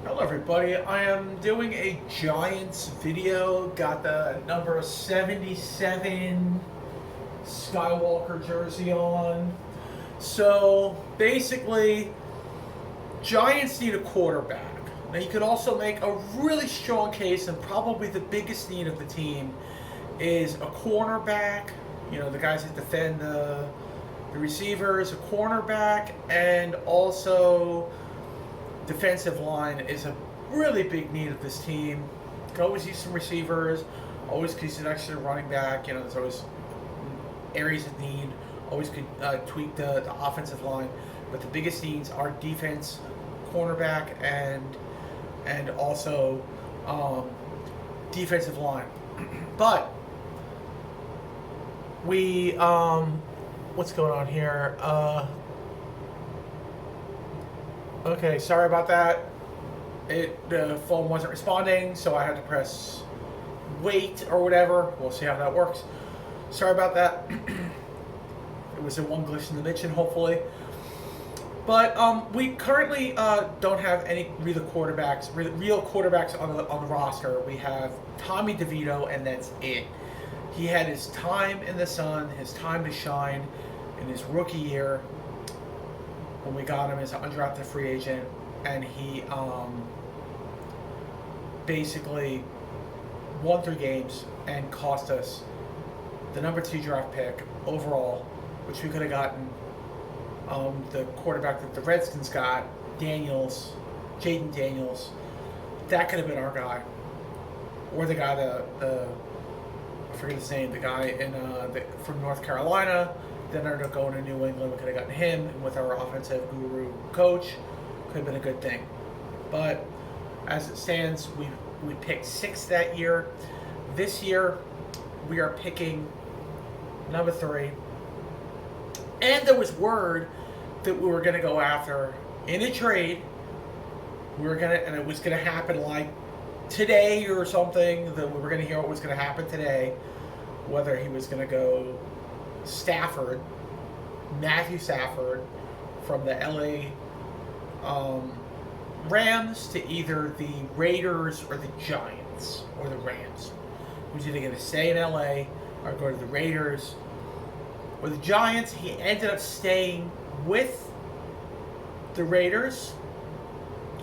Hello everybody, I am doing a Giants video. Got the number 77 Skywalker jersey on. So basically, Giants need a quarterback. Now you could also make a really strong case, and probably the biggest need of the team is a cornerback. You know, the guys that defend the receivers, a cornerback, and also defensive line is a really big need of this team. Could always use some receivers, always could use an extra running back. You know, there's always areas of need. Always could tweak the offensive line, but the biggest needs are defense, cornerback, and also defensive line. But we what's going on here? Okay, sorry about that. The phone wasn't responding, so I had to press wait or whatever. We'll see how that works. Sorry about that. It was a one glitch in the mention, hopefully. But we currently don't have any real quarterbacks on the roster. We have Tommy DeVito, and that's it. He had his time in the sun, his time to shine in his rookie year when we got him as an undrafted free agent, and he basically won 3 games and cost us the number 2 draft pick overall, which we could have gotten the quarterback that the Redskins got, Jaden Daniels. That could have been our guy, or the guy I forget his name, the guy from North Carolina. Then ended up going to New England. We could have gotten him, and with our offensive guru coach, could have been a good thing. But as it stands, we picked 6 that year. This year, we are picking number 3. And there was word that we were going to go after in a trade. And it was going to happen like today or something. That we were going to hear what was going to happen today. Whether he was going to go Matthew Stafford, from the LA Rams to either the Raiders or the Giants or the Rams. He was either going to stay in LA or go to the Raiders or the Giants. He ended up staying with the Raiders.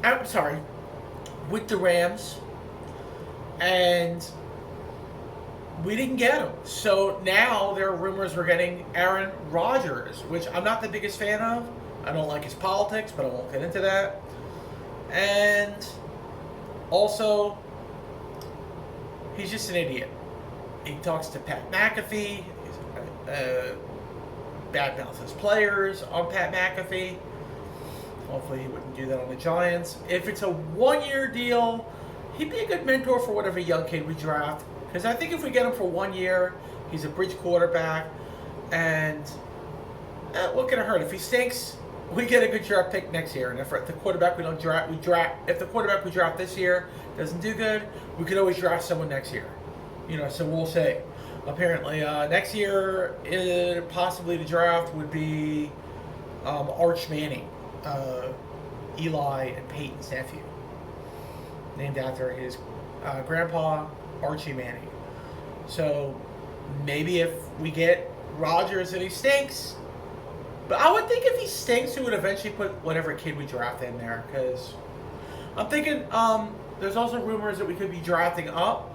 I'm sorry, with the Rams. And we didn't get him. So now there are rumors we're getting Aaron Rodgers, which I'm not the biggest fan of. I don't like his politics, but I won't get into that. And also, he's just an idiot. He talks to Pat McAfee. Bad mouths his players on Pat McAfee. Hopefully he wouldn't do that on the Giants. If it's a 1-year deal, he'd be a good mentor for whatever young kid we draft. Because I think if we get him for 1 year, he's a bridge quarterback, and what can it hurt? If he stinks, we get a good draft pick next year. And if the quarterback if the quarterback we draft this year doesn't do good, we could always draft someone next year. You know, so we'll see. Apparently, next year, possibly the draft would be Arch Manning, Eli and Peyton's nephew, named after his grandpa, Archie Manning. So maybe if we get Rodgers and he stinks, but I would think if he stinks, we would eventually put whatever kid we draft in there. Because I'm thinking there's also rumors that we could be drafting up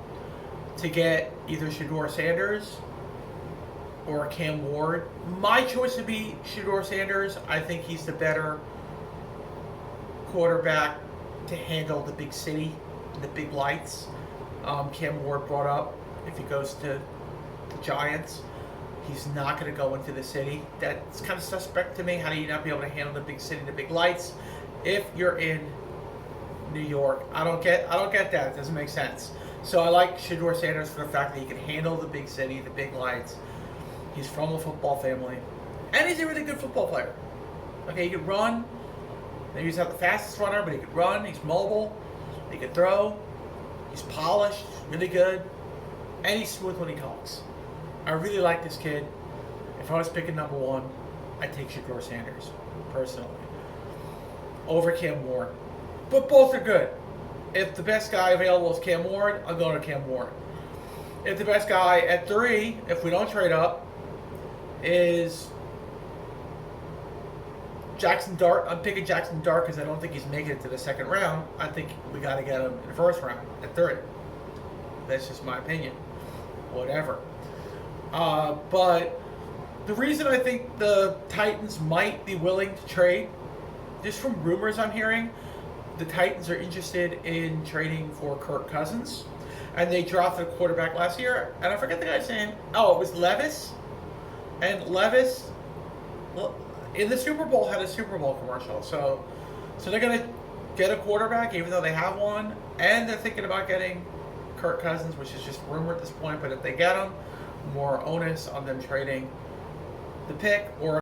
to get either Shedeur Sanders or Cam Ward. My choice would be Shedeur Sanders. I think he's the better quarterback to handle the big city, the big lights. Cam Ward brought up, if he goes to the Giants, he's not going to go into the city. That's kind of suspect to me. How do you not be able to handle the big city, the big lights, if you're in New York? I don't get that. It doesn't make sense. So I like Shedeur Sanders for the fact that he can handle the big city, the big lights. He's from a football family, and he's a really good football player. Okay, he can run. Maybe he's not the fastest runner, but he can run. He's mobile. He can throw. He's polished, really good, and he's smooth when he talks. I really like this kid. If I was picking number 1, I'd take Shedeur Sanders, personally, over Cam Ward. But both are good. If the best guy available is Cam Ward, I'm going to Cam Ward. If the best guy at 3, if we don't trade up, is Jackson Dart, I'm picking Jackson Dart because I don't think he's making it to the second round. I think we got to get him in the first round at 3. That's just my opinion. Whatever. But the reason I think the Titans might be willing to trade, just from rumors I'm hearing, the Titans are interested in trading for Kirk Cousins. And they drafted a quarterback last year. And I forget the guy's name. Oh, it was Levis. And Levis, well, in the Super Bowl, had a Super Bowl commercial. So they're going to get a quarterback, even though they have one. And they're thinking about getting Kirk Cousins, which is just rumor at this point. But if they get him, more onus on them trading the pick or